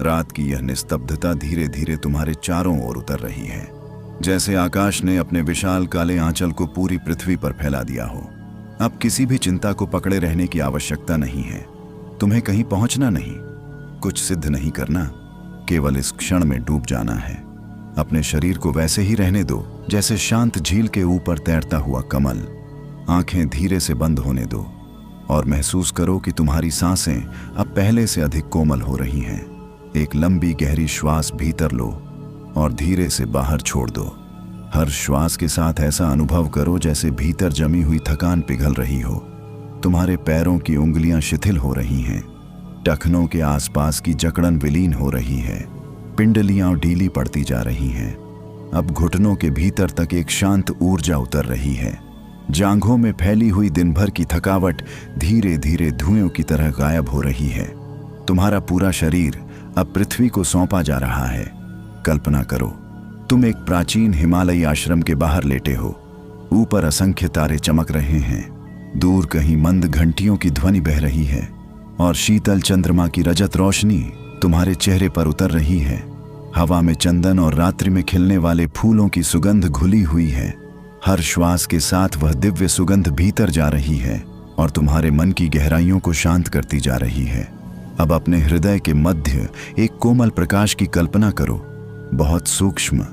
रात की यह निस्तब्धता धीरे धीरे तुम्हारे चारों ओर उतर रही है, जैसे आकाश ने अपने विशाल काले आंचल को पूरी पृथ्वी पर फैला दिया हो। अब किसी भी चिंता को पकड़े रहने की आवश्यकता नहीं है। तुम्हें कहीं पहुंचना नहीं, कुछ सिद्ध नहीं करना, केवल इस क्षण में डूब जाना है। अपने शरीर को वैसे ही रहने दो जैसे शांत झील के ऊपर तैरता हुआ कमल। आंखें धीरे से बंद होने दो और महसूस करो कि तुम्हारी सांसें अब पहले से अधिक कोमल हो रही हैं। एक लंबी गहरी श्वास भीतर लो और धीरे से बाहर छोड़ दो। हर श्वास के साथ ऐसा अनुभव करो जैसे भीतर जमी हुई थकान पिघल रही हो। तुम्हारे पैरों की उंगलियां शिथिल हो रही हैं, टखनों के आसपास की जकड़न विलीन हो रही है, पिंडलियां ढीली पड़ती जा रही हैं। अब घुटनों के भीतर तक एक शांत ऊर्जा उतर रही है। जांघों में फैली हुई दिन भर की थकावट धीरे धीरे धुएं की तरह गायब हो रही है। तुम्हारा पूरा शरीर अब पृथ्वी को सौंपा जा रहा है। कल्पना करो, तुम एक प्राचीन हिमालयी आश्रम के बाहर लेटे हो। ऊपर असंख्य तारे चमक रहे हैं, दूर कहीं मंद घंटियों की ध्वनि बह रही है और शीतल चंद्रमा की रजत रोशनी तुम्हारे चेहरे पर उतर रही है। हवा में चंदन और रात्रि में खिलने वाले फूलों की सुगंध घुली हुई है। हर श्वास के साथ वह दिव्य सुगंध भीतर जा रही है और तुम्हारे मन की गहराइयों को शांत करती जा रही है। अब अपने हृदय के मध्य एक कोमल प्रकाश की कल्पना करो, बहुत सूक्ष्म,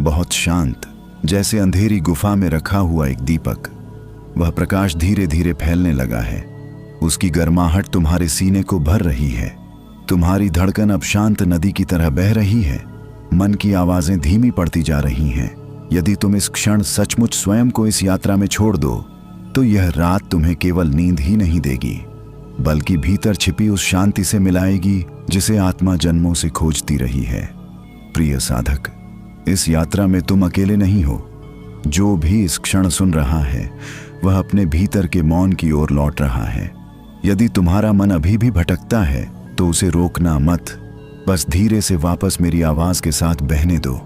बहुत शांत, जैसे अंधेरी गुफा में रखा हुआ एक दीपक। वह प्रकाश धीरे धीरे फैलने लगा है। उसकी गर्माहट तुम्हारे सीने को भर रही है। तुम्हारी धड़कन अब शांत नदी की तरह बह रही है। मन की आवाजें धीमी पड़ती जा रही हैं। यदि तुम इस क्षण सचमुच स्वयं को इस यात्रा में छोड़ दो तो यह रात तुम्हें केवल नींद ही नहीं देगी, बल्कि भीतर छिपी उस शांति से मिलाएगी जिसे आत्मा जन्मों से खोजती रही है। प्रिय साधक, इस यात्रा में तुम अकेले नहीं हो। जो भी इस क्षण सुन रहा है वह अपने भीतर के मौन की ओर लौट रहा है। यदि तुम्हारा मन अभी भी भटकता है तो उसे रोकना मत, बस धीरे से वापस मेरी आवाज के साथ बहने दो।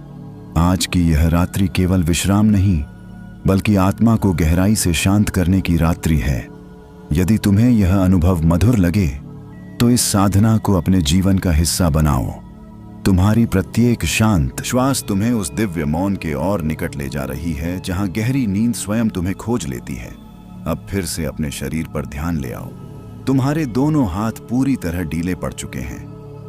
आज की यह रात्रि केवल विश्राम नहीं, बल्कि आत्मा को गहराई से शांत करने की रात्रि है। यदि तुम्हें यह अनुभव मधुर लगे तो इस साधना को अपने जीवन का हिस्सा बनाओ। तुम्हारी प्रत्येक शांत श्वास तुम्हें उस दिव्य मौन के और निकट ले जा रही है जहां गहरी नींद स्वयं तुम्हें खोज लेती है। अब फिर से अपने शरीर पर ध्यान ले आओ। तुम्हारे दोनों हाथ पूरी तरह ढीले पड़ चुके हैं,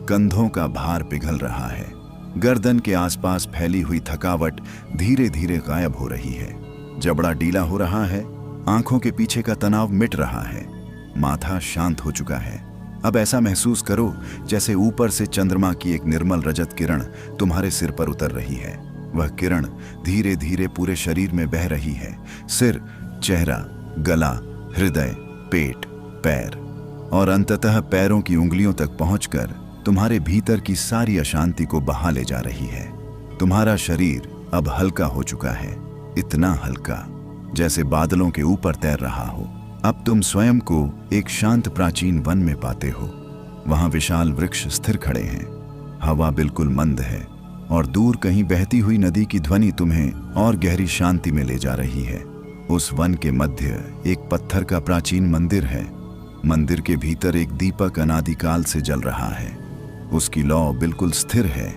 कंधों का भार पिघल रहा है, गर्दन के आसपास फैली हुई थकावट धीरे धीरे गायब हो रही है, जबड़ा ढीला हो रहा है, आंखों के पीछे का तनाव मिट रहा है, माथा शांत हो चुका है। अब ऐसा महसूस करो जैसे ऊपर से चंद्रमा की एक निर्मल रजत किरण तुम्हारे सिर पर उतर रही है। वह किरण धीरे धीरे पूरे शरीर में बह रही है। सिर, चेहरा, गला, हृदय, पेट, पैर और अंततः पैरों की उंगलियों तक पहुंचकर तुम्हारे भीतर की सारी अशांति को बहा ले जा रही है। तुम्हारा शरीर अब हल्का हो चुका है, इतना हल्का जैसे बादलों के ऊपर तैर रहा हो। अब तुम स्वयं को एक शांत प्राचीन वन में पाते हो। वहां विशाल वृक्ष स्थिर खड़े हैं, हवा बिल्कुल मंद है और दूर कहीं बहती हुई नदी की ध्वनि तुम्हें और गहरी शांति में ले जा रही है। उस वन के मध्य एक पत्थर का प्राचीन मंदिर है। मंदिर के भीतर एक दीपक अनादिकाल से जल रहा है। उसकी लौ बिल्कुल स्थिर है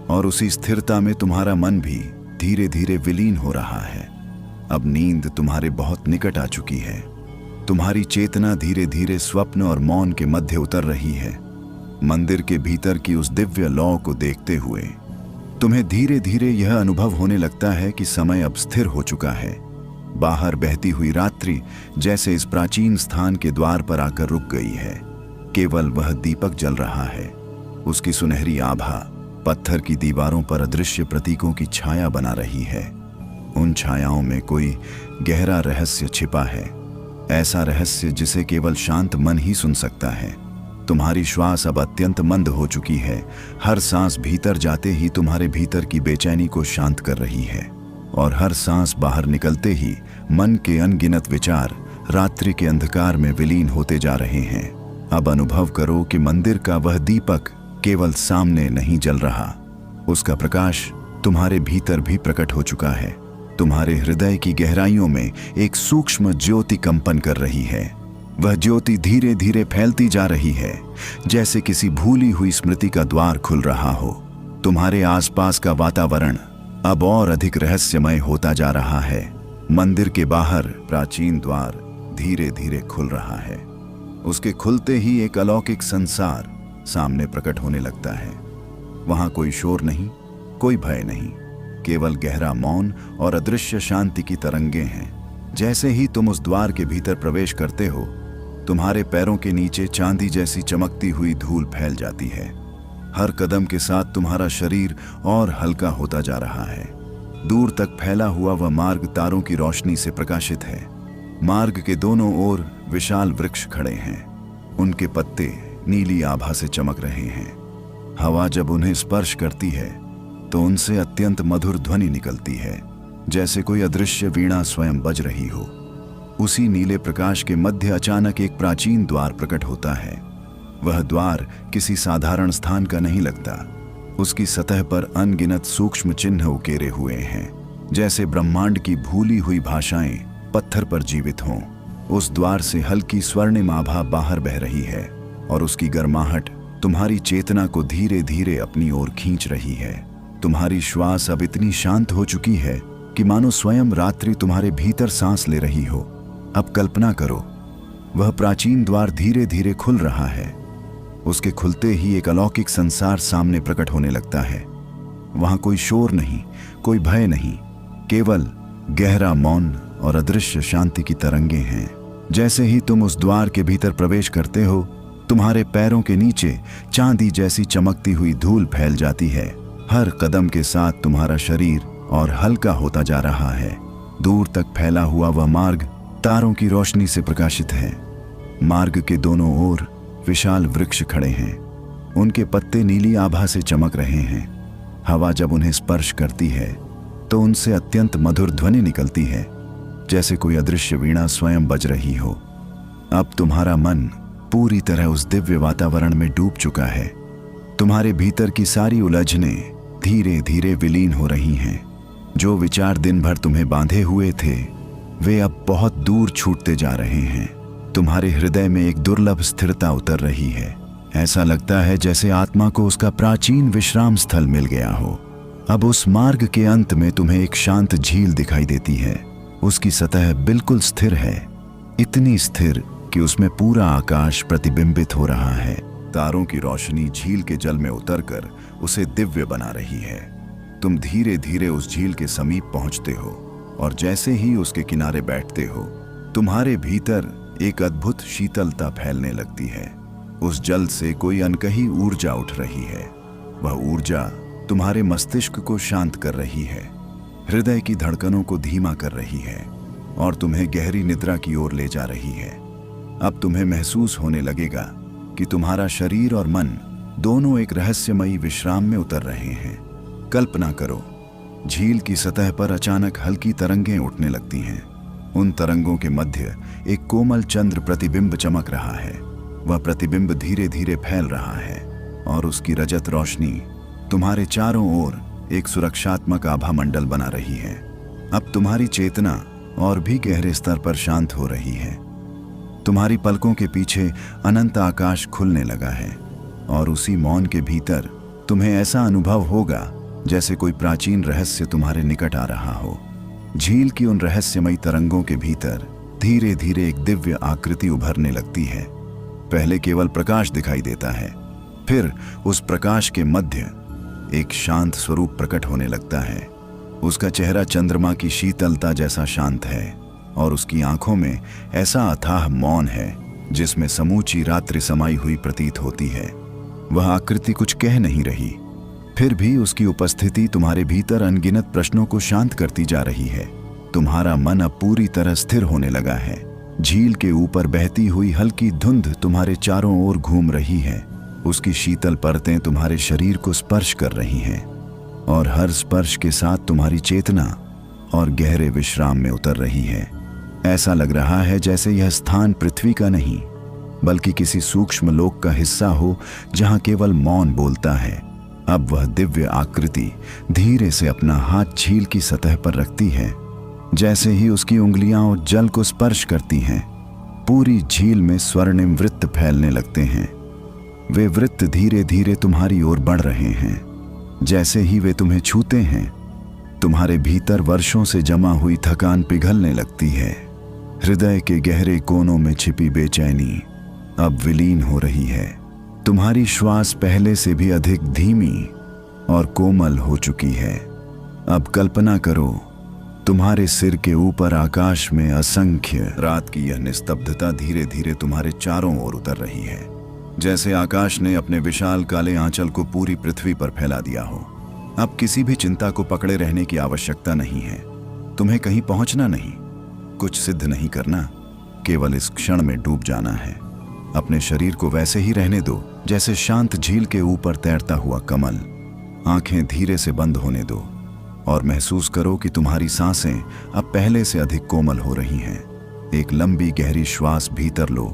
और उसी स्थिरता में तुम्हारा मन भी धीरे धीरे विलीन हो रहा है। अब नींद तुम्हारे बहुत निकट आ चुकी है। तुम्हारी चेतना धीरे धीरे स्वप्न और मौन के मध्य उतर रही है। मंदिर के भीतर की उस दिव्य लौ को देखते हुए तुम्हें धीरे धीरे यह अनुभव होने लगता है कि समय अब स्थिर हो चुका है। बाहर बहती हुई रात्रि जैसे इस प्राचीन स्थान के द्वार पर आकर रुक गई है। केवल वह दीपक जल रहा है। उसकी सुनहरी आभा पत्थर की दीवारों पर अदृश्य प्रतीकों की छाया बना रही है। उन छायाओं में कोई गहरा रहस्य छिपा है, ऐसा रहस्य जिसे केवल शांत मन ही सुन सकता है। तुम्हारी श्वास अब अत्यंत मंद हो चुकी है। हर सांस भीतर जाते ही तुम्हारे भीतर की बेचैनी को शांत कर रही है और हर सांस बाहर निकलते ही मन के अनगिनत विचार रात्रि के अंधकार में विलीन होते जा रहे हैं। अब अनुभव करो कि मंदिर का वह दीपक केवल सामने नहीं जल रहा, उसका प्रकाश तुम्हारे भीतर भी प्रकट हो चुका है। तुम्हारे हृदय की गहराइयों में एक सूक्ष्म ज्योति कंपन कर रही है। वह ज्योति धीरे धीरे फैलती जा रही है, जैसे किसी भूली हुई स्मृति का द्वार खुल रहा हो। तुम्हारे आसपास का वातावरण अब और अधिक रहस्यमय होता जा रहा है। मंदिर के बाहर प्राचीन द्वार धीरे धीरे खुल रहा है। उसके खुलते ही एक अलौकिक संसार सामने प्रकट होने लगता है। वहां कोई शोर नहीं, कोई भय नहीं, केवल गहरा मौन और अदृश्य शांति की तरंगे हैं। जैसे ही तुम उस द्वार के भीतर प्रवेश करते हो, तुम्हारे पैरों के नीचे चांदी जैसी चमकती हुई धूल फैल जाती है। हर कदम के साथ तुम्हारा शरीर और हल्का होता जा रहा है। दूर तक फैला हुआ वह मार्ग तारों की रोशनी से प्रकाशित है। मार्ग के दोनों ओर विशाल वृक्ष खड़े हैं। उनके पत्ते नीली आभा से चमक रहे हैं। हवा जब उन्हें स्पर्श करती है तो उनसे अत्यंत मधुर ध्वनि निकलती है, जैसे कोई अदृश्य वीणा स्वयं बज रही हो। उसी नीले प्रकाश के मध्य अचानक एक प्राचीन द्वार प्रकट होता है। वह द्वार किसी साधारण स्थान का नहीं लगता। उसकी सतह पर अनगिनत सूक्ष्म चिन्ह उकेरे हुए हैं, जैसे ब्रह्मांड की भूली हुई भाषाएं पत्थर पर जीवित हों। उस द्वार से हल्की स्वर्णिम आभा बाहर बह रही है और उसकी गर्माहट तुम्हारी चेतना को धीरे धीरे अपनी ओर खींच रही है। तुम्हारी श्वास अब इतनी शांत हो चुकी है कि मानो स्वयं रात्रि तुम्हारे भीतर सांस ले रही हो। अब कल्पना करो, वह प्राचीन द्वार धीरे धीरे खुल रहा है। उसके खुलते ही एक अलौकिक संसार सामने प्रकट होने लगता है। वहां कोई शोर नहीं, कोई भय नहीं, केवल गहरा मौन और अदृश्य शांति की तरंगे हैं। जैसे ही तुम उस द्वार के भीतर प्रवेश करते हो, तुम्हारे पैरों के नीचे चांदी जैसी चमकती हुई धूल फैल जाती है। हर कदम के साथ तुम्हारा शरीर और हल्का होता जा रहा है। दूर तक फैला हुआ वह मार्ग तारों की रोशनी से प्रकाशित है। मार्ग के दोनों ओर विशाल वृक्ष खड़े हैं। उनके पत्ते नीली आभा से चमक रहे हैं। हवा जब उन्हें स्पर्श करती है तो उनसे अत्यंत मधुर ध्वनि निकलती है, जैसे कोई अदृश्य वीणा स्वयं बज रही हो। अब तुम्हारा मन पूरी तरह उस दिव्य वातावरण में डूब चुका है। तुम्हारे भीतर की सारी उलझनें धीरे धीरे विलीन हो रही हैं। जो विचार दिन भर तुम्हें बांधे हुए थे, वे अब बहुत दूर छूटते जा रहे हैं। तुम्हारे हृदय में एक दुर्लभ स्थिरता उतर रही है। ऐसा लगता है जैसे आत्मा को उसका प्राचीन विश्राम स्थल मिल गया हो। अब उस मार्ग के अंत में तुम्हें एक शांत झील दिखाई देती है। उसकी सतह बिल्कुल स्थिर है, इतनी स्थिर कि उसमें पूरा आकाश प्रतिबिंबित हो रहा है। तारों की रोशनी झील के जल में उतरकर उसे दिव्य बना रही है। तुम धीरे धीरे उस झील के समीप पहुंचते हो और जैसे ही उसके किनारे बैठते हो, तुम्हारे भीतर एक अद्भुत शीतलता फैलने लगती है। उस जल से कोई अनकही ऊर्जा उठ रही है। वह ऊर्जा तुम्हारे मस्तिष्क को शांत कर रही है, हृदय की धड़कनों को धीमा कर रही है और तुम्हें गहरी निद्रा की ओर ले जा रही है। अब तुम्हें महसूस होने लगेगा कि तुम्हारा शरीर और मन दोनों एक रहस्यमयी विश्राम में उतर रहे हैं। कल्पना करो, झील की सतह पर अचानक हल्की तरंगें उठने लगती हैं। उन तरंगों के मध्य एक कोमल चंद्र प्रतिबिंब चमक रहा है। वह प्रतिबिंब धीरे धीरे फैल रहा है और उसकी रजत रोशनी तुम्हारे चारों ओर एक सुरक्षात्मक आभा मंडल बना रही है। अब तुम्हारी चेतना और भी गहरे स्तर पर शांत हो रही है। तुम्हारी पलकों के पीछे अनंत आकाश खुलने लगा है और उसी मौन के भीतर तुम्हें ऐसा अनुभव होगा जैसे कोई प्राचीन रहस्य तुम्हारे निकट आ रहा हो। झील की उन रहस्यमयी तरंगों के भीतर धीरे धीरे एक दिव्य आकृति उभरने लगती है। पहले केवल प्रकाश दिखाई देता है, फिर उस प्रकाश के मध्य एक शांत स्वरूप प्रकट होने लगता है। उसका चेहरा चंद्रमा की शीतलता जैसा शांत है और उसकी आंखों में ऐसा अथाह मौन है जिसमें समूची रात्रि समाई हुई प्रतीत होती है। वह आकृति कुछ कह नहीं रही, फिर भी उसकी उपस्थिति तुम्हारे भीतर अनगिनत प्रश्नों को शांत करती जा रही है। तुम्हारा मन अब पूरी तरह स्थिर होने लगा है। झील के ऊपर बहती हुई हल्की धुंध तुम्हारे चारों ओर घूम रही है। उसकी शीतल परतें तुम्हारे शरीर को स्पर्श कर रही हैं और हर स्पर्श के साथ तुम्हारी चेतना और गहरे विश्राम में उतर रही है। ऐसा लग रहा है जैसे यह स्थान पृथ्वी का नहीं, बल्कि किसी सूक्ष्म लोक का हिस्सा हो जहां केवल मौन बोलता है। अब वह दिव्य आकृति धीरे से अपना हाथ झील की सतह पर रखती है। जैसे ही उसकी उंगलियां और जल को स्पर्श करती हैं, पूरी झील में स्वर्णिम वृत्त फैलने लगते हैं। वे वृत्त धीरे धीरे तुम्हारी ओर बढ़ रहे हैं। जैसे ही वे तुम्हें छूते हैं, तुम्हारे भीतर वर्षों से जमा हुई थकान पिघलने लगती है। हृदय के गहरे कोनों में छिपी बेचैनी अब विलीन हो रही है। तुम्हारी श्वास पहले से भी अधिक धीमी और कोमल हो चुकी है। अब कल्पना करो, तुम्हारे सिर के ऊपर आकाश में असंख्य रात की यह निस्तब्धता धीरे धीरे तुम्हारे चारों ओर उतर रही है। जैसे आकाश ने अपने विशाल काले आंचल को पूरी पृथ्वी पर फैला दिया हो। अब किसी भी चिंता को पकड़े रहने की आवश्यकता नहीं है। तुम्हें कहीं पहुंचना नहीं, कुछ सिद्ध नहीं करना, केवल इस क्षण में डूब जाना है। अपने शरीर को वैसे ही रहने दो जैसे शांत झील के ऊपर तैरता हुआ कमल। आंखें धीरे से बंद होने दो और महसूस करो कि तुम्हारी सांसें अब पहले से अधिक कोमल हो रही हैं। एक लंबी गहरी श्वास भीतर लो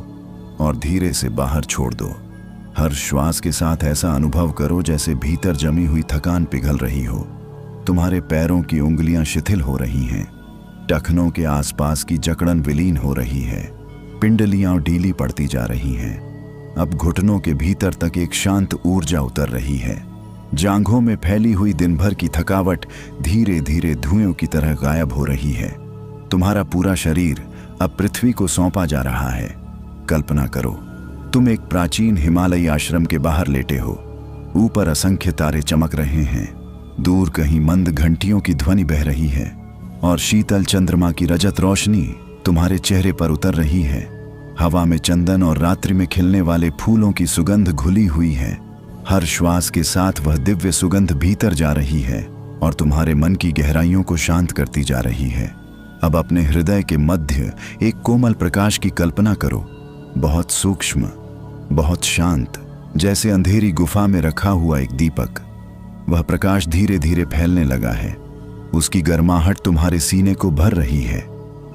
और धीरे से बाहर छोड़ दो। हर श्वास के साथ ऐसा अनुभव करो जैसे भीतर जमी हुई थकान पिघल रही हो। तुम्हारे पैरों की उंगलियां शिथिल हो रही हैं। टखनों के आसपास की जकड़न विलीन हो रही है। पिंडलियां ढीली पड़ती जा रही हैं। अब घुटनों के भीतर तक एक शांत ऊर्जा उतर रही है। जांघों में फैली हुई दिन भर की थकावट धीरे धीरे धुएं की तरह गायब हो रही है। तुम्हारा पूरा शरीर अब पृथ्वी को सौंपा जा रहा है। कल्पना करो, तुम एक प्राचीन हिमालयी आश्रम के बाहर लेटे हो। ऊपर असंख्य तारे चमक रहे हैं। दूर कहीं मंद घंटियों की ध्वनि बह रही है और शीतल चंद्रमा की रजत रोशनी तुम्हारे चेहरे पर उतर रही है। हवा में चंदन और रात्रि में खिलने वाले फूलों की सुगंध घुली हुई है। हर श्वास के साथ वह दिव्य सुगंध भीतर जा रही है और तुम्हारे मन की गहराइयों को शांत करती जा रही है। अब अपने हृदय के मध्य एक कोमल प्रकाश की कल्पना करो, बहुत सूक्ष्म, बहुत शांत, जैसे अंधेरी गुफा में रखा हुआ एक दीपक। वह प्रकाश धीरे धीरे फैलने लगा है। उसकी गर्माहट तुम्हारे सीने को भर रही है।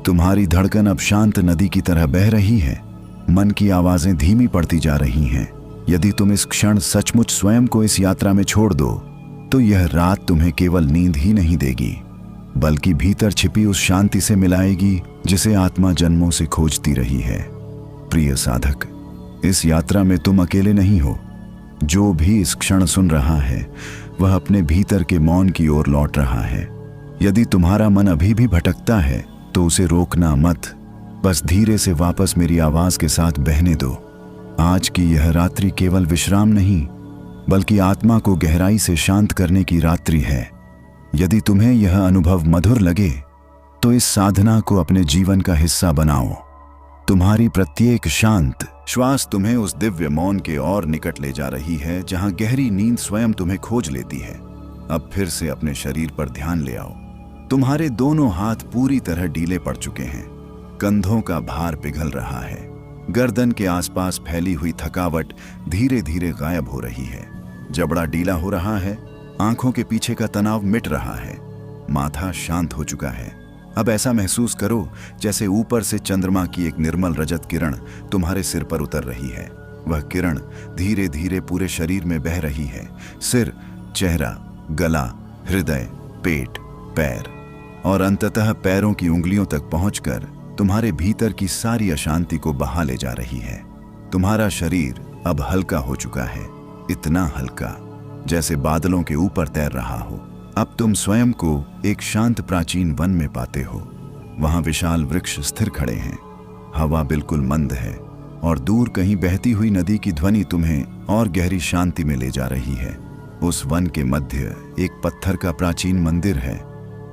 तुम्हारी धड़कन अब शांत नदी की तरह बह रही है। मन की आवाजें धीमी पड़ती जा रही हैं। यदि तुम इस क्षण सचमुच स्वयं को इस यात्रा में छोड़ दो, तो यह रात तुम्हें केवल नींद ही नहीं देगी, बल्कि भीतर छिपी उस शांति से मिलाएगी जिसे आत्मा जन्मों से खोजती रही है। प्रिय साधक, इस यात्रा में तुम अकेले नहीं हो। जो भी इस क्षण सुन रहा है, वह अपने भीतर के मौन की ओर लौट रहा है। यदि तुम्हारा मन अभी भी भटकता है, तो उसे रोकना मत, बस धीरे से वापस मेरी आवाज के साथ बहने दो। आज की यह रात्रि केवल विश्राम नहीं, बल्कि आत्मा को गहराई से शांत करने की रात्रि है। यदि तुम्हें यह अनुभव मधुर लगे, तो इस साधना को अपने जीवन का हिस्सा बनाओ। तुम्हारी प्रत्येक शांत श्वास तुम्हें उस दिव्य मौन के और निकट ले जा रही है, जहां गहरी नींद स्वयं तुम्हें खोज लेती है। अब फिर से अपने शरीर पर ध्यान ले आओ। तुम्हारे दोनों हाथ पूरी तरह ढीले पड़ चुके हैं। कंधों का भार पिघल रहा है। गर्दन के आसपास फैली हुई थकावट धीरे धीरे गायब हो रही है। जबड़ा ढीला हो रहा है। आंखों के पीछे का तनाव मिट रहा है। माथा शांत हो चुका है। अब ऐसा महसूस करो जैसे ऊपर से चंद्रमा की एक निर्मल रजत किरण तुम्हारे सिर पर उतर रही है। वह किरण धीरे धीरे पूरे शरीर में बह रही है। सिर, चेहरा, गला, हृदय, पेट, पैर और अंततः पैरों की उंगलियों तक पहुंचकर तुम्हारे भीतर की सारी अशांति को बहा ले जा रही है। तुम्हारा शरीर अब हल्का हो चुका है, इतना हल्का जैसे बादलों के ऊपर तैर रहा हो। अब तुम स्वयं को एक शांत प्राचीन वन में पाते हो। वहां विशाल वृक्ष स्थिर खड़े हैं। हवा बिल्कुल मंद है और दूर कहीं बहती हुई नदी की ध्वनि तुम्हें और गहरी शांति में ले जा रही है। उस वन के मध्य एक पत्थर का प्राचीन मंदिर है।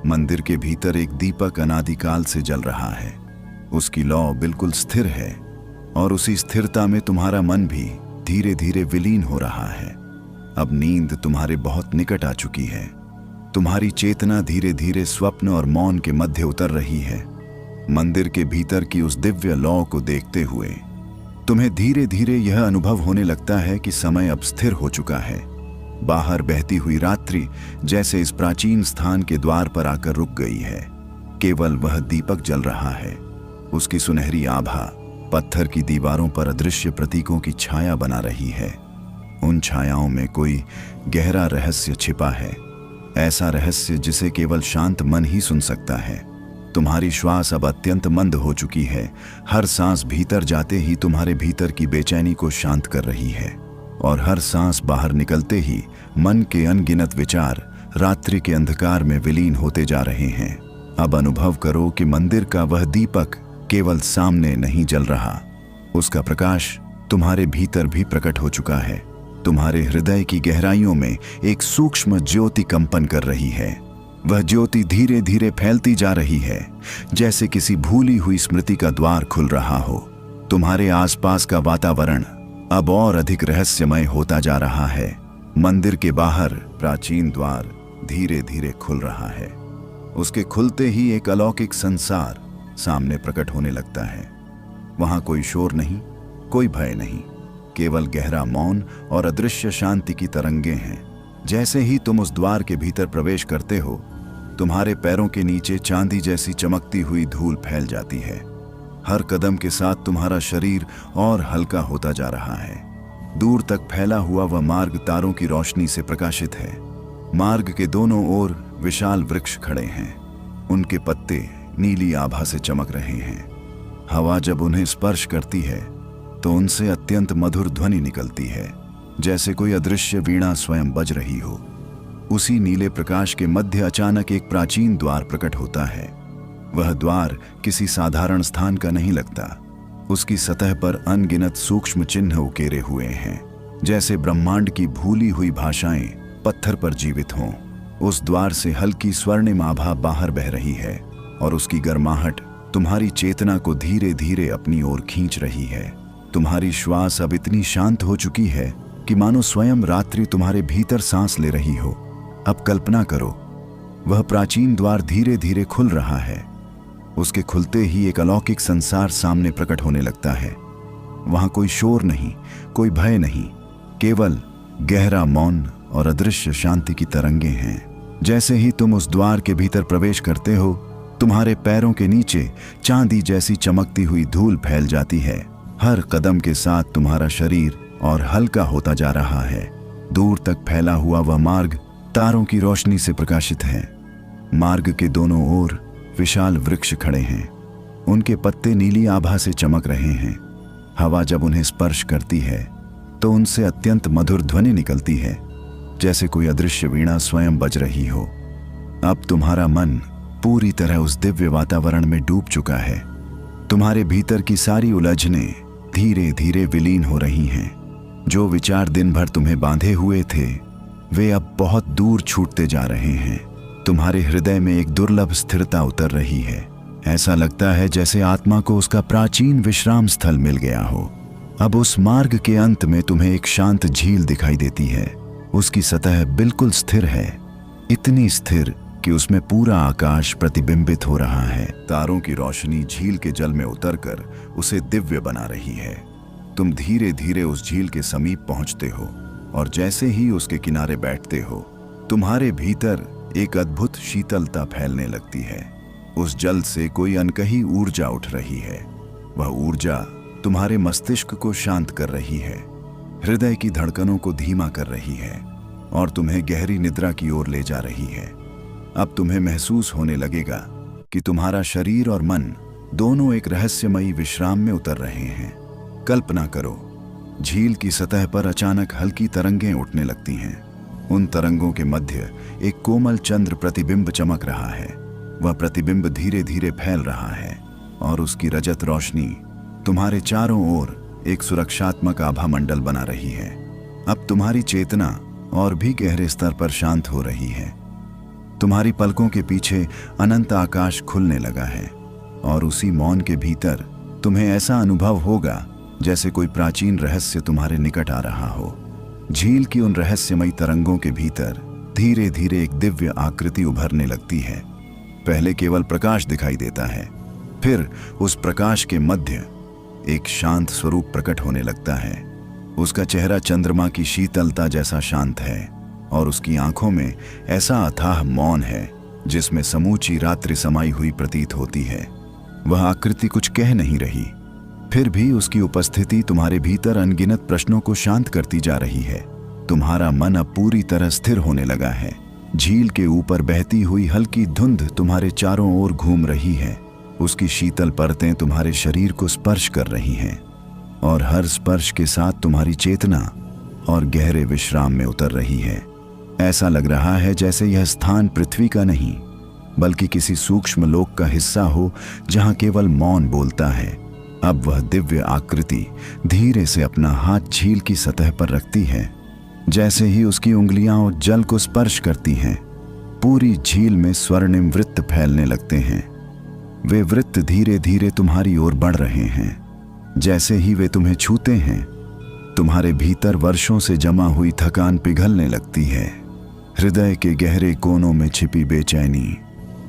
मंदिर के भीतर एक दीपक अनादिकाल से जल रहा है। उसकी लौ बिल्कुल स्थिर है और उसी स्थिरता में तुम्हारा मन भी धीरे धीरे विलीन हो रहा है। अब नींद तुम्हारे बहुत निकट आ चुकी है। तुम्हारी चेतना धीरे धीरे स्वप्न और मौन के मध्य उतर रही है। मंदिर के भीतर की उस दिव्य लौ को देखते हुए तुम्हें धीरे धीरे यह अनुभव होने लगता है कि समय अब स्थिर हो चुका है। बाहर बहती हुई रात्रि जैसे इस प्राचीन स्थान के द्वार पर आकर रुक गई है। केवल वह दीपक जल रहा है। उसकी सुनहरी आभा पत्थर की दीवारों पर अदृश्य प्रतीकों की छाया बना रही है। उन छायाओं में कोई गहरा रहस्य छिपा है, ऐसा रहस्य जिसे केवल शांत मन ही सुन सकता है। तुम्हारी श्वास अब अत्यंत मंद हो चुकी है। हर सांस भीतर जाते ही तुम्हारे भीतर की बेचैनी को शांत कर रही है, और हर सांस बाहर निकलते ही मन के अनगिनत विचार रात्रि के अंधकार में विलीन होते जा रहे हैं। अब अनुभव करो कि मंदिर का वह दीपक केवल सामने नहीं जल रहा, उसका प्रकाश तुम्हारे भीतर भी प्रकट हो चुका है। तुम्हारे हृदय की गहराइयों में एक सूक्ष्म ज्योति कंपन कर रही है। वह ज्योति धीरे धीरे फैलती जा रही है, जैसे किसी भूली हुई स्मृति का द्वार खुल रहा हो। तुम्हारे आसपास का वातावरण अब और अधिक रहस्यमय होता जा रहा है। मंदिर के बाहर प्राचीन द्वार धीरे धीरे खुल रहा है। उसके खुलते ही एक अलौकिक संसार सामने प्रकट होने लगता है। वहां कोई शोर नहीं, कोई भय नहीं, केवल गहरा मौन और अदृश्य शांति की तरंगे हैं। जैसे ही तुम उस द्वार के भीतर प्रवेश करते हो, तुम्हारे पैरों के नीचे चांदी जैसी चमकती हुई धूल फैल जाती है। हर कदम के साथ तुम्हारा शरीर और हल्का होता जा रहा है। दूर तक फैला हुआ वह मार्ग तारों की रोशनी से प्रकाशित है। मार्ग के दोनों ओर विशाल वृक्ष खड़े हैं, उनके पत्ते नीली आभा से चमक रहे हैं। हवा जब उन्हें स्पर्श करती है तो उनसे अत्यंत मधुर ध्वनि निकलती है, जैसे कोई अदृश्य वीणा स्वयं बज रही हो। उसी नीले प्रकाश के मध्य अचानक एक प्राचीन द्वार प्रकट होता है। वह द्वार किसी साधारण स्थान का नहीं लगता। उसकी सतह पर अनगिनत सूक्ष्म चिन्ह उकेरे हुए हैं, जैसे ब्रह्मांड की भूली हुई भाषाएं पत्थर पर जीवित हों। उस द्वार से हल्की स्वर्णिम आभा बाहर बह रही है, और उसकी गर्माहट तुम्हारी चेतना को धीरे धीरे अपनी ओर खींच रही है। तुम्हारी श्वास अब इतनी शांत हो चुकी है कि मानो स्वयं रात्रि तुम्हारे भीतर सांस ले रही हो। अब कल्पना करो, वह प्राचीन द्वार धीरे धीरे खुल रहा है। उसके खुलते ही एक अलौकिक संसार सामने प्रकट होने लगता है। वहां कोई शोर नहीं, कोई भय नहीं, केवल गहरा मौन और अदृश्य शांति की तरंगे हैं। जैसे ही तुम उस द्वार के भीतर प्रवेश करते हो, तुम्हारे पैरों के नीचे चांदी जैसी चमकती हुई धूल फैल जाती है। हर कदम के साथ तुम्हारा शरीर और हल्का होता जा रहा है। दूर तक फैला हुआ वह मार्ग तारों की रोशनी से प्रकाशित है। मार्ग के दोनों ओर विशाल वृक्ष खड़े हैं, उनके पत्ते नीली आभा से चमक रहे हैं। हवा जब उन्हें स्पर्श करती है तो उनसे अत्यंत मधुर ध्वनि निकलती है, जैसे कोई अदृश्य वीणा स्वयं बज रही हो। अब तुम्हारा मन पूरी तरह उस दिव्य वातावरण में डूब चुका है। तुम्हारे भीतर की सारी उलझनें धीरे धीरे विलीन हो रही हैं। जो विचार दिन भर तुम्हें बांधे हुए थे, वे अब बहुत दूर छूटते जा रहे हैं। तुम्हारे हृदय में एक दुर्लभ स्थिरता उतर रही है। ऐसा लगता है जैसे आत्मा को उसका प्राचीन विश्राम स्थल मिल गया हो। अब उस मार्ग के अंत में तुम्हें एक शांत झील दिखाई देती है। उसकी सतह बिल्कुल स्थिर है, इतनी स्थिर कि उसमें पूरा आकाश प्रतिबिंबित हो रहा है। तारों की रोशनी झील के जल में उतरकर उसे दिव्य बना रही है। तुम धीरे धीरे उस झील के समीप पहुंचते हो, और जैसे ही उसके किनारे बैठते हो, तुम्हारे भीतर एक अद्भुत शीतलता फैलने लगती है। उस जल से कोई अनकही ऊर्जा उठ रही है। वह ऊर्जा तुम्हारे मस्तिष्क को शांत कर रही है, हृदय की धड़कनों को धीमा कर रही है, और तुम्हें गहरी निद्रा की ओर ले जा रही है। अब तुम्हें महसूस होने लगेगा कि तुम्हारा शरीर और मन दोनों एक रहस्यमयी विश्राम में उतर रहे हैं। कल्पना करो, झील की सतह पर अचानक हल्की तरंगें उठने लगती हैं। उन तरंगों के मध्य एक कोमल चंद्र प्रतिबिंब चमक रहा है। वह प्रतिबिंब धीरे धीरे फैल रहा है, और उसकी रजत रोशनी तुम्हारे चारों ओर एक सुरक्षात्मक आभा मंडल बना रही है। अब तुम्हारी चेतना और भी गहरे स्तर पर शांत हो रही है। तुम्हारी पलकों के पीछे अनंत आकाश खुलने लगा है, और उसी मौन के भीतर तुम्हें ऐसा अनुभव होगा जैसे कोई प्राचीन रहस्य तुम्हारे निकट आ रहा हो। झील की उन रहस्यमयी तरंगों के भीतर धीरे धीरे एक दिव्य आकृति उभरने लगती है। पहले केवल प्रकाश दिखाई देता है, फिर उस प्रकाश के मध्य एक शांत स्वरूप प्रकट होने लगता है। उसका चेहरा चंद्रमा की शीतलता जैसा शांत है, और उसकी आंखों में ऐसा अथाह मौन है जिसमें समूची रात्रि समाई हुई प्रतीत होती है। वह आकृति कुछ कह नहीं रही, फिर भी उसकी उपस्थिति तुम्हारे भीतर अनगिनत प्रश्नों को शांत करती जा रही है। तुम्हारा मन अब पूरी तरह स्थिर होने लगा है। झील के ऊपर बहती हुई हल्की धुंध तुम्हारे चारों ओर घूम रही है। उसकी शीतल परतें तुम्हारे शरीर को स्पर्श कर रही हैं और हर स्पर्श के साथ तुम्हारी चेतना और गहरे विश्राम में उतर रही है। ऐसा लग रहा है जैसे यह स्थान पृथ्वी का नहीं बल्कि किसी सूक्ष्म लोक का हिस्सा हो जहां केवल मौन बोलता है। अब वह दिव्य आकृति धीरे से अपना हाथ झील की सतह पर रखती है। जैसे ही उसकी उंगलियां जल को स्पर्श करती हैं, पूरी झील में स्वर्णिम वृत्त फैलने लगते हैं। वे वृत्त धीरे धीरे तुम्हारी ओर बढ़ रहे हैं। जैसे ही वे तुम्हें छूते हैं, तुम्हारे भीतर वर्षों से जमा हुई थकान पिघलने लगती है। हृदय के गहरे कोनों में छिपी बेचैनी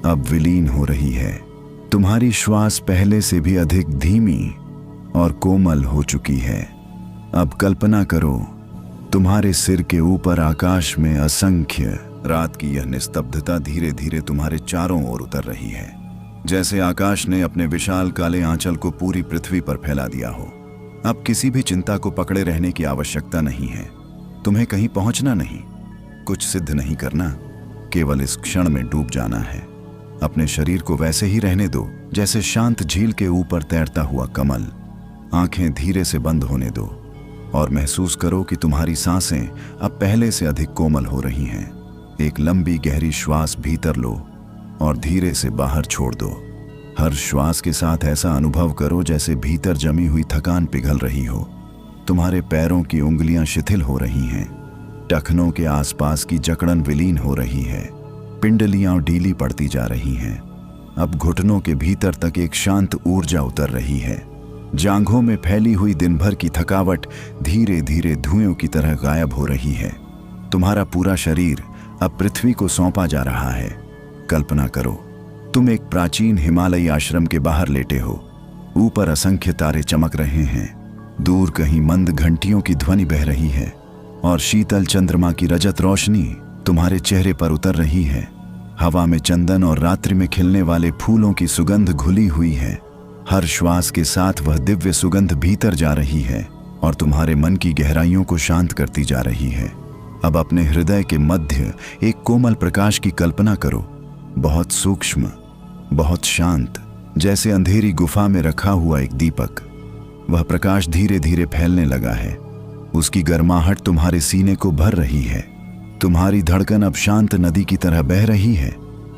अब विलीन हो रही है। तुम्हारी श्वास पहले से भी अधिक धीमी और कोमल हो चुकी है। अब कल्पना करो, तुम्हारे सिर के ऊपर आकाश में असंख्य रात की यह निस्तब्धता धीरे धीरे तुम्हारे चारों ओर उतर रही है। जैसे आकाश ने अपने विशाल काले आंचल को पूरी पृथ्वी पर फैला दिया हो। अब किसी भी चिंता को पकड़े रहने की आवश्यकता नहीं है। तुम्हें कहीं पहुंचना नहीं, कुछ सिद्ध नहीं करना, केवल इस क्षण में डूब जाना है। अपने शरीर को वैसे ही रहने दो जैसे शांत झील के ऊपर तैरता हुआ कमल। आंखें धीरे से बंद होने दो और महसूस करो कि तुम्हारी सांसें अब पहले से अधिक कोमल हो रही हैं। एक लंबी गहरी श्वास भीतर लो और धीरे से बाहर छोड़ दो। हर श्वास के साथ ऐसा अनुभव करो जैसे भीतर जमी हुई थकान पिघल रही हो। तुम्हारे पैरों की उंगलियां शिथिल हो रही हैं। टखनों के आसपास की जकड़न विलीन हो रही है। पिंडलियां ढीली पड़ती जा रही हैं। अब घुटनों के भीतर तक एक शांत ऊर्जा उतर रही है। जांघों में फैली हुई दिन भर की थकावट धीरे धीरे धुएं की तरह गायब हो रही है। तुम्हारा पूरा शरीर अब पृथ्वी को सौंपा जा रहा है। कल्पना करो, तुम एक प्राचीन हिमालयी आश्रम के बाहर लेटे हो। ऊपर असंख्य तारे चमक रहे हैं। दूर कहीं मंद घंटियों की ध्वनि बह रही है और शीतल चंद्रमा की रजत रोशनी तुम्हारे चेहरे पर उतर रही है। हवा में चंदन और रात्रि में खिलने वाले फूलों की सुगंध घुली हुई है। हर श्वास के साथ वह दिव्य सुगंध भीतर जा रही है और तुम्हारे मन की गहराइयों को शांत करती जा रही है। अब अपने हृदय के मध्य एक कोमल प्रकाश की कल्पना करो, बहुत सूक्ष्म, बहुत शांत, जैसे अंधेरी गुफा में रखा हुआ एक दीपक। वह प्रकाश धीरे धीरे फैलने लगा है। उसकी गर्माहट तुम्हारे सीने को भर रही है। तुम्हारी धड़कन अब शांत नदी की तरह बह रही है।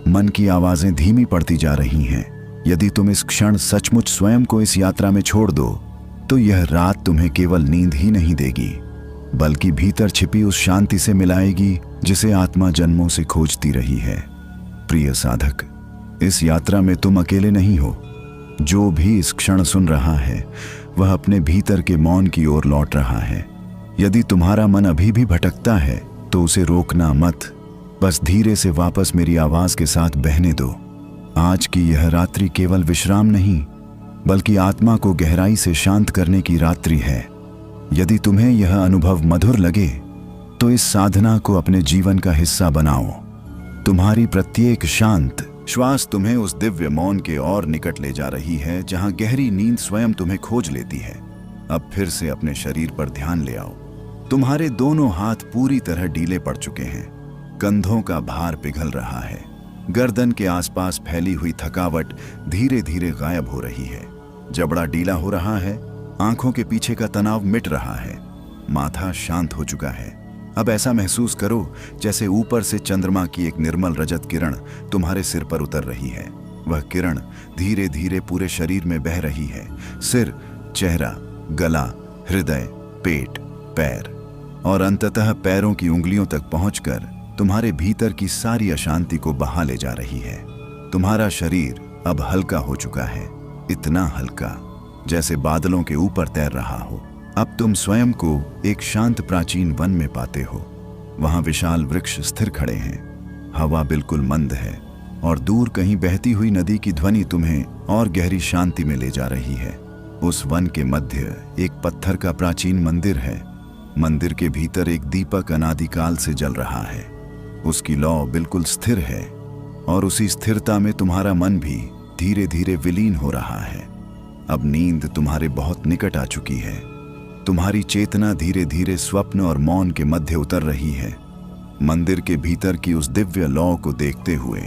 मन की आवाजें धीमी पड़ती जा रही हैं। यदि तुम इस क्षण सचमुच स्वयं को इस यात्रा में छोड़ दो, तो यह रात तुम्हें केवल नींद ही नहीं देगी, बल्कि भीतर छिपी उस शांति से मिलाएगी जिसे आत्मा जन्मों से खोजती रही है। प्रिय साधक, इस यात्रा में तुम अकेले नहीं हो। जो भी इस क्षण सुन रहा है, वह अपने भीतर के मौन की ओर लौट रहा है। यदि तुम्हारा मन अभी भी भटकता है, तो उसे रोकना मत, बस धीरे से वापस मेरी आवाज के साथ बहने दो। आज की यह रात्रि केवल विश्राम नहीं, बल्कि आत्मा को गहराई से शांत करने की रात्रि है। यदि तुम्हें यह अनुभव मधुर लगे, तो इस साधना को अपने जीवन का हिस्सा बनाओ। तुम्हारी प्रत्येक शांत श्वास तुम्हें उस दिव्य मौन के और निकट ले जा रही है, जहां गहरी नींद स्वयं तुम्हें खोज लेती है। अब फिर से अपने शरीर पर ध्यान ले आओ। तुम्हारे दोनों हाथ पूरी तरह ढीले पड़ चुके हैं। कंधों का भार पिघल रहा है। गर्दन के आसपास फैली हुई थकावट धीरे धीरे गायब हो रही है। जबड़ा ढीला हो रहा है। आंखों के पीछे का तनाव मिट रहा है। माथा शांत हो चुका है। अब ऐसा महसूस करो जैसे ऊपर से चंद्रमा की एक निर्मल रजत किरण तुम्हारे सिर पर उतर रही है। वह किरण धीरे धीरे पूरे शरीर में बह रही है। सिर, चेहरा, गला, हृदय, पेट, पैर और अंततः पैरों की उंगलियों तक पहुंचकर तुम्हारे भीतर की सारी अशांति को बहा ले जा रही है। तुम्हारा शरीर अब हल्का हो चुका है, इतना हल्का जैसे बादलों के ऊपर तैर रहा हो। अब तुम स्वयं को एक शांत प्राचीन वन में पाते हो। वहां विशाल वृक्ष स्थिर खड़े हैं। हवा बिल्कुल मंद है और दूर कहीं बहती हुई नदी की ध्वनि तुम्हें और गहरी शांति में ले जा रही है। उस वन के मध्य एक पत्थर का प्राचीन मंदिर है। मंदिर के भीतर एक दीपक अनादिकाल से जल रहा है। उसकी लौ बिल्कुल स्थिर है और उसी स्थिरता में तुम्हारा मन भी धीरे धीरे विलीन हो रहा है। अब नींद तुम्हारे बहुत निकट आ चुकी है। तुम्हारी चेतना धीरे धीरे स्वप्न और मौन के मध्य उतर रही है। मंदिर के भीतर की उस दिव्य लौ को देखते हुए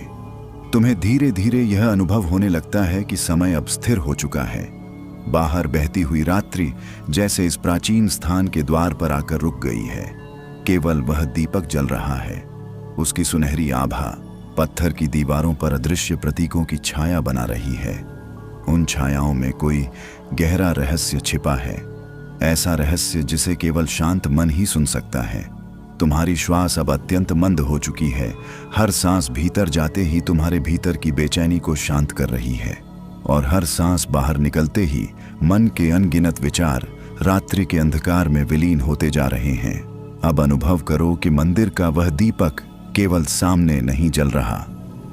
तुम्हें धीरे धीरे यह अनुभव होने लगता है कि समय अब स्थिर हो चुका है। बाहर बहती हुई रात्रि जैसे इस प्राचीन स्थान के द्वार पर आकर रुक गई है। केवल वह दीपक जल रहा है। उसकी सुनहरी आभा पत्थर की दीवारों पर अदृश्य प्रतीकों की छाया बना रही है। उन छायाओं में कोई गहरा रहस्य छिपा है, ऐसा रहस्य जिसे केवल शांत मन ही सुन सकता है। तुम्हारी श्वास अब अत्यंत मंद हो चुकी है। हर सांस भीतर जाते ही तुम्हारे भीतर की बेचैनी को शांत कर रही है, और हर सांस बाहर निकलते ही मन के अनगिनत विचार रात्रि के अंधकार में विलीन होते जा रहे हैं। अब अनुभव करो कि मंदिर का वह दीपक केवल सामने नहीं जल रहा,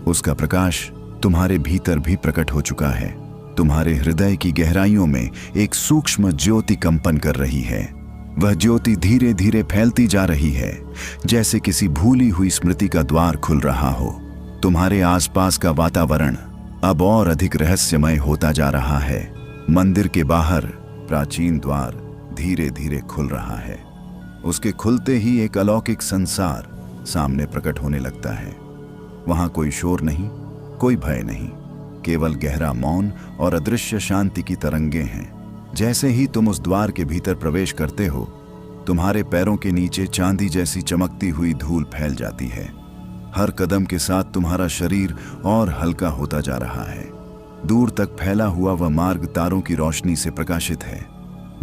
उसका प्रकाश तुम्हारे भीतर भी प्रकट हो चुका है। तुम्हारे हृदय की गहराइयों में एक सूक्ष्म ज्योति कंपन कर रही है। वह ज्योति धीरे धीरे फैलती जा रही है, जैसे किसी भूली हुई स्मृति का द्वार खुल रहा हो। तुम्हारे आसपास का वातावरण अब और अधिक रहस्यमय होता जा रहा है। मंदिर के बाहर प्राचीन द्वार धीरे धीरे खुल रहा है। उसके खुलते ही एक अलौकिक संसार सामने प्रकट होने लगता है। वहां कोई शोर नहीं, कोई भय नहीं, केवल गहरा मौन और अदृश्य शांति की तरंगे हैं। जैसे ही तुम उस द्वार के भीतर प्रवेश करते हो, तुम्हारे पैरों के नीचे चांदी जैसी चमकती हुई धूल फैल जाती है। हर कदम के साथ तुम्हारा शरीर और हल्का होता जा रहा है। दूर तक फैला हुआ वह मार्ग तारों की रोशनी से प्रकाशित है।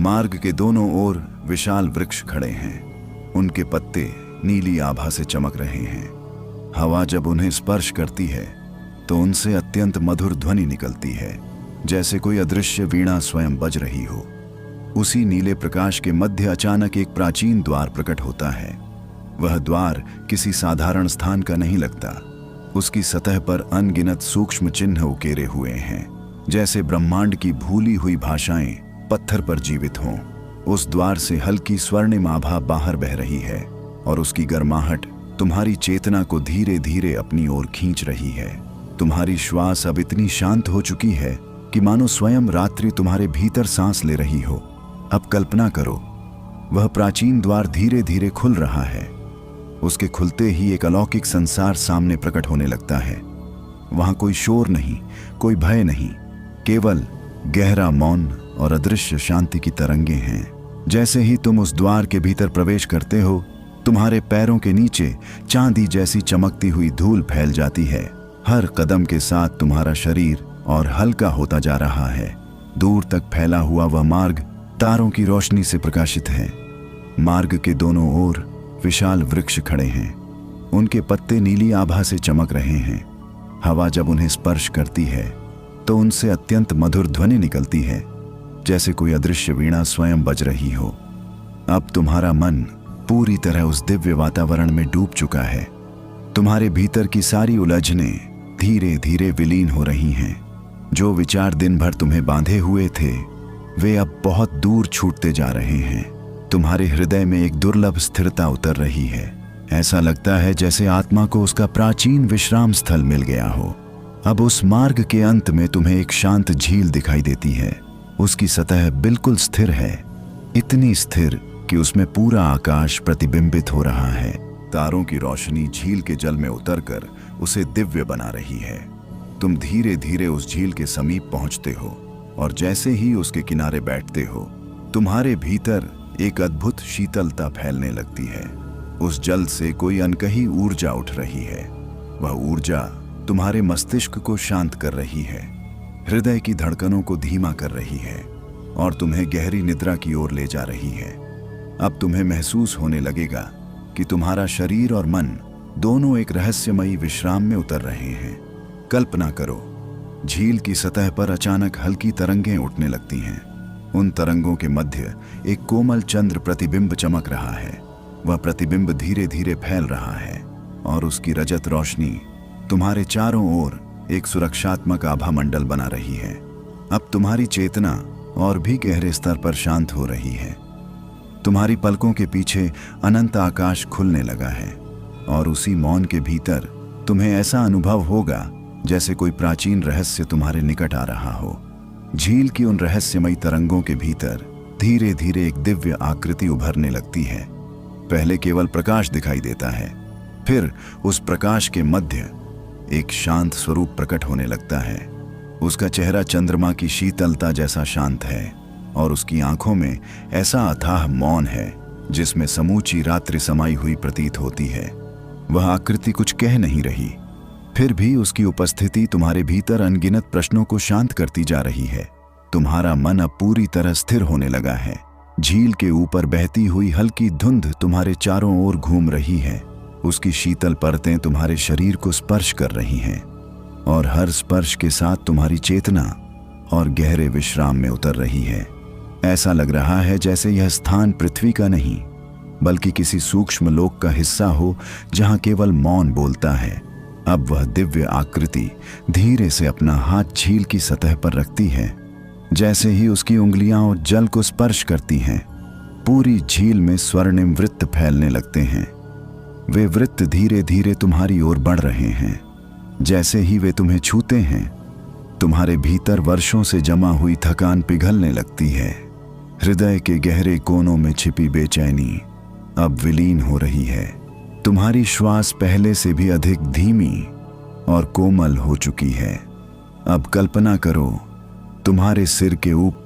मार्ग के दोनों ओर विशाल वृक्ष खड़े हैं। उनके पत्ते नीली आभा से चमक रहे हैं। हवा जब उन्हें स्पर्श करती है तो उनसे अत्यंत मधुर ध्वनि निकलती है, जैसे कोई अदृश्य वीणा स्वयं बज रही हो। उसी नीले प्रकाश के मध्य अचानक एक प्राचीन द्वार प्रकट होता है। वह द्वार किसी साधारण स्थान का नहीं लगता। उसकी सतह पर अनगिनत सूक्ष्म चिन्ह उकेरे हुए हैं, जैसे ब्रह्मांड की भूली हुई भाषाएं पत्थर पर जीवित हों। उस द्वार से हल्की स्वर्णिम आभा बाहर बह रही है, और उसकी गर्माहट तुम्हारी चेतना को धीरे धीरे अपनी ओर खींच रही है। तुम्हारी श्वास अब इतनी शांत हो चुकी है कि मानो स्वयं रात्रि तुम्हारे भीतर सांस ले रही हो। अब कल्पना करो, वह प्राचीन द्वार धीरे धीरे खुल रहा है। उसके खुलते ही एक अलौकिक संसार सामने प्रकट होने लगता है। वहां कोई शोर नहीं, कोई भय नहीं, केवल गहरा मौन और अदृश्य शांति की तरंगे हैं। जैसे ही तुम उस द्वार के भीतर प्रवेश करते हो, तुम्हारे पैरों के नीचे चांदी जैसी चमकती हुई धूल फैल जाती है। हर कदम के साथ तुम्हारा शरीर और हल्का होता जा रहा है। दूर तक फैला हुआ वह मार्ग तारों की रोशनी से प्रकाशित है। मार्ग के दोनों ओर विशाल वृक्ष खड़े हैं। उनके पत्ते नीली आभा से चमक रहे हैं। हवा जब उन्हें स्पर्श करती है तो उनसे अत्यंत मधुर ध्वनि निकलती है, जैसे कोई अदृश्य वीणा स्वयं बज रही हो। अब तुम्हारा मन पूरी तरह उस दिव्य वातावरण में डूब चुका है। तुम्हारे भीतर की सारी उलझनें धीरे धीरे विलीन हो रही हैं। जो विचार दिन भर तुम्हें बांधे हुए थे, वे अब बहुत दूर छूटते जा रहे हैं। तुम्हारे हृदय में एक दुर्लभ स्थिरता उतर रही है। ऐसा लगता है जैसे आत्मा को उसका प्राचीन विश्राम स्थल मिल गया हो। अब उस मार्ग के अंत में तुम्हें एक शांत झील दिखाई देती है। उसकी सतह बिल्कुल स्थिर है, इतनी स्थिर कि उसमें पूरा आकाश प्रतिबिंबित हो रहा है। तारों की रोशनी झील के जल में उतरकर उसे दिव्य बना रही है। तुम धीरे धीरे उस झील के समीप पहुंचते हो, और जैसे ही उसके किनारे बैठते हो, तुम्हारे भीतर एक अद्भुत शीतलता फैलने लगती है। उस जल से कोई अनकही ऊर्जा उठ रही है। वह ऊर्जा तुम्हारे मस्तिष्क को शांत कर रही है, हृदय की धड़कनों को धीमा कर रही है, और तुम्हें गहरी निद्रा की ओर ले जा रही है। अब तुम्हें महसूस होने लगेगा कि तुम्हारा शरीर और मन दोनों एक रहस्यमयी विश्राम में उतर रहे हैं। कल्पना करो, झील की सतह पर अचानक हल्की तरंगें उठने लगती हैं। उन तरंगों के मध्य एक कोमल चंद्र प्रतिबिंब चमक रहा है। वह प्रतिबिंब धीरे धीरे फैल रहा है, और उसकी रजत रोशनी तुम्हारे चारों ओर एक सुरक्षात्मक आभा मंडल बना रही है। अब तुम्हारी चेतना और भी गहरे स्तर पर शांत हो रही है। तुम्हारी पलकों के पीछे अनंत आकाश खुलने लगा है, और उसी मौन के भीतर तुम्हें ऐसा अनुभव होगा जैसे कोई प्राचीन रहस्य तुम्हारे निकट आ रहा हो। झील की उन रहस्यमयी तरंगों के भीतर धीरे धीरे एक दिव्य आकृति उभरने लगती है। पहले केवल प्रकाश दिखाई देता है, फिर उस प्रकाश के मध्य एक शांत स्वरूप प्रकट होने लगता है। उसका चेहरा चंद्रमा की शीतलता जैसा शांत है और उसकी आंखों में ऐसा अथाह मौन है जिसमें समूची रात्रि समाई हुई प्रतीत होती है। वह आकृति कुछ कह नहीं रही, फिर भी उसकी उपस्थिति तुम्हारे भीतर अनगिनत प्रश्नों को शांत करती जा रही है। तुम्हारा मन अब पूरी तरह स्थिर होने लगा है। झील के ऊपर बहती हुई हल्की धुंध तुम्हारे चारों ओर घूम रही है। उसकी शीतल परतें तुम्हारे शरीर को स्पर्श कर रही हैं और हर स्पर्श के साथ तुम्हारी चेतना और गहरे विश्राम में उतर रही है। ऐसा लग रहा है जैसे यह स्थान पृथ्वी का नहीं बल्कि किसी सूक्ष्म लोक का हिस्सा हो जहां केवल मौन बोलता है। अब वह दिव्य आकृति धीरे से अपना हाथ झील की सतह पर रखती है। जैसे ही उसकी उंगलियां और जल को स्पर्श करती हैं, पूरी झील में स्वर्णिम वृत्त फैलने लगते हैं। वे वृत्त धीरे धीरे तुम्हारी ओर बढ़ रहे हैं। जैसे ही वे तुम्हें छूते हैं, तुम्हारे भीतर वर्षों से जमा हुई थकान पिघलने लगती है। हृदय के गहरे कोनों में छिपी बेचैनी अब विलीन हो रही है। तुम्हारी श्वास पहले से भी अधिक धीमी और कोमल हो चुकी है। अब कल्पना करो, तुम्हारे सिर के ऊपर